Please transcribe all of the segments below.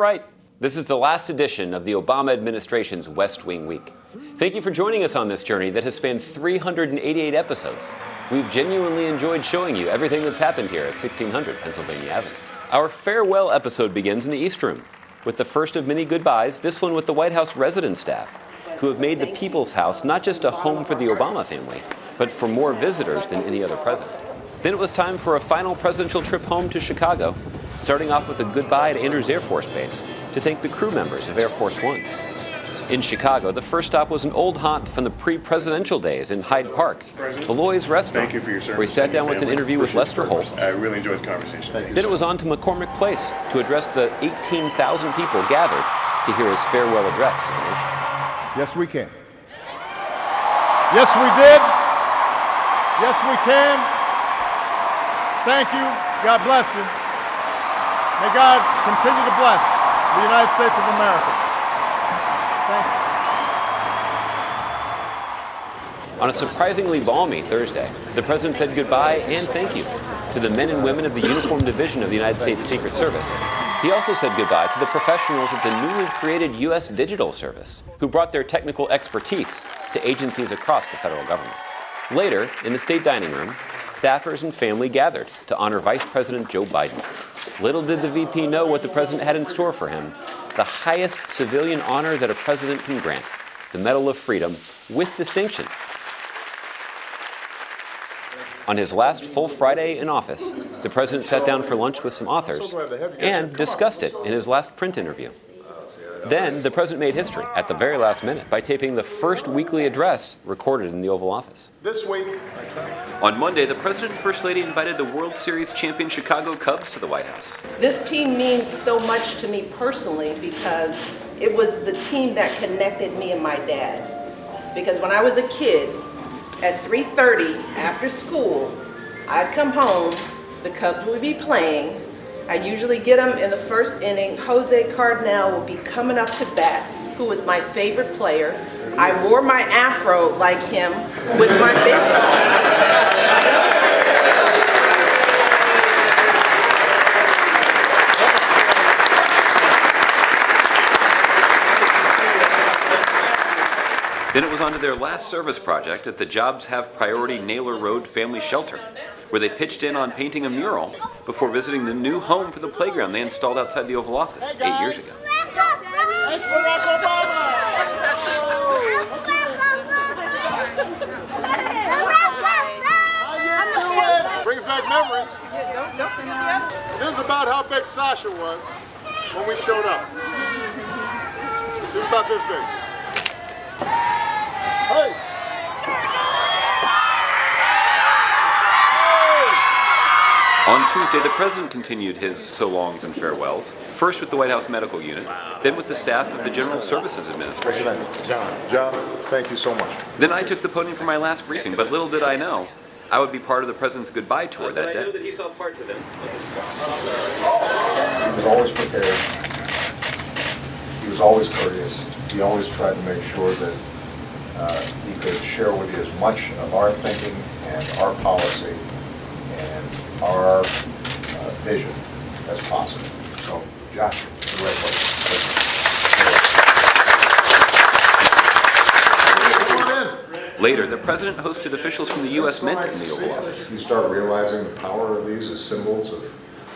right. This is the last edition of the Obama administration's West Wing Week. Thank you for joining us on this journey that has spanned 388 episodes. We've genuinely enjoyed showing you everything that's happened here at 1600 Pennsylvania Avenue. Our farewell episode begins in the East Room with the first of many goodbyes, this one with the White House resident staff, who have made the People's House not just a home for the Obama family, but for more visitors than any other president. Then it was time for a final presidential trip home to Chicago, starting off with a goodbye to Andrews Air Force Base to thank the crew members of Air Force One. In Chicago, the first stop was an old haunt from the pre-presidential days in Hyde Park, Valois Restaurant, Thank you for your service, where he sat down with an interview with Lester Holt. I really enjoyed the conversation. Then it was on to McCormick Place to address the 18,000 people gathered to hear his farewell address to the nation. Yes, we can. Yes, we did. Yes, we can. Thank you. God bless you. May God continue to bless the United States of America. Thank you. On a surprisingly balmy Thursday, the president said goodbye and thank you to the men and women of the Uniformed Division of the United States Secret Service. He also said goodbye to the professionals at the newly created U.S. Digital Service, who brought their technical expertise to agencies across the federal government. Later, in the state dining room, staffers and family gathered to honor Vice President Joe Biden. Little did the VP know what the president had in store for him, the highest civilian honor that a president can grant, the Medal of Freedom with distinction. On his last full Friday in office, the president sat down for lunch with some authors and discussed it in his last print interview. Then the president made history at the very last minute by taping the first weekly address recorded in the Oval Office. This week, on Monday, the president and First Lady invited the World Series champion Chicago Cubs to the White House. This team means so much to me personally because it was the team that connected me and my dad. Because when I was a kid, at 3:30 after school, I'd come home, the Cubs would be playing. I usually get them in the first inning. Jose Cardinal will be coming up to bat, who was my favorite player. I wore my afro like him with my baseball. Then it was on to their last service project at the Jobs Have Priority Naylor Road Family Shelter, where they pitched in on painting a mural before visiting the new home for the playground they installed outside the Oval Office 8 years ago. thanks, Barack Obama. Brings back memories. This is about how big Sasha was when we showed up. This is about this big. Hey! On Tuesday, the president continued his so-longs and farewells, first with the White House Medical Unit, then with the staff of the General Services Administration. John, thank you so much. Then I took the podium for my last briefing, but little did I know I would be part of the president's goodbye tour that day. I know that he saw parts of it. He was always prepared. He was always courteous. He always tried to make sure that he could share with you as much of our thinking and our policy and our vision as possible. So, Josh, you're the right place. Later, the president hosted officials from the U.S. Mint in the Oval Office, You start realizing the power of these as symbols of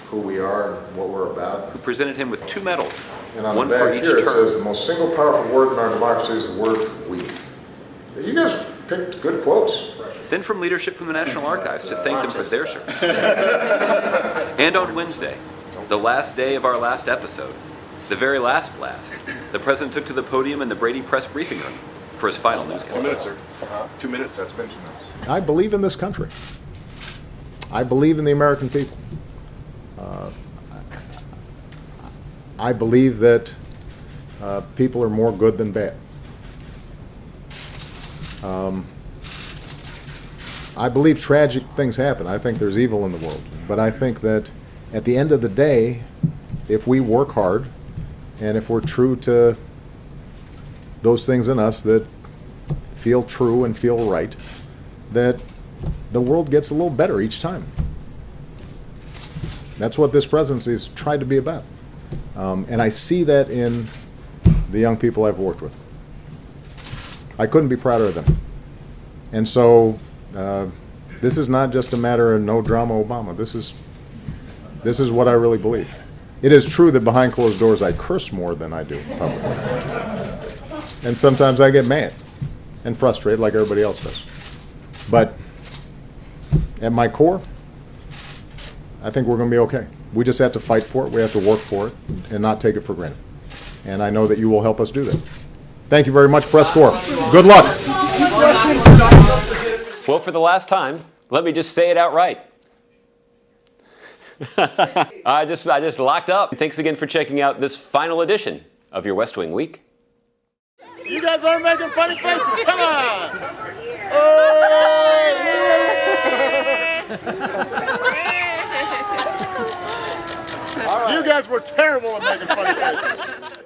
who we are and what we're about. who presented him with 2 medals, And on one the for back each here it says term. the most single powerful word in our democracy is the word we. You guys picked good quotes. Then from leadership from the National Archives to thank them for their service. And on Wednesday, the last day of our last episode, the very last, the president took to the podium in the Brady Press briefing room for his final news 2 minutes, conference. sir. 2 minutes. That's been 2 minutes. I believe in this country. I believe in the American people. I believe that people are more good than bad. I believe tragic things happen. I think there's evil in the world. But I think that at the end of the day, if we work hard and if we're true to those things in us that feel true and feel right, that the world gets a little better each time. That's what this presidency has tried to be about. And I see that in the young people I've worked with. I couldn't be prouder of them. And so this is not just a matter of no drama Obama. This is what I really believe. It is true that behind closed doors I curse more than I do publicly. And sometimes I get mad and frustrated like everybody else does. But at my core, I think we're going to be okay. We just have to fight for it. We have to work for it and not take it for granted. And I know that you will help us do that. Thank you very much, press corps. Good luck. Well, for the last time, let me just say it outright. I just locked up. Thanks again for checking out this final edition of your West Wing Week. You guys aren't making funny faces. Come on. You guys were terrible at making funny faces.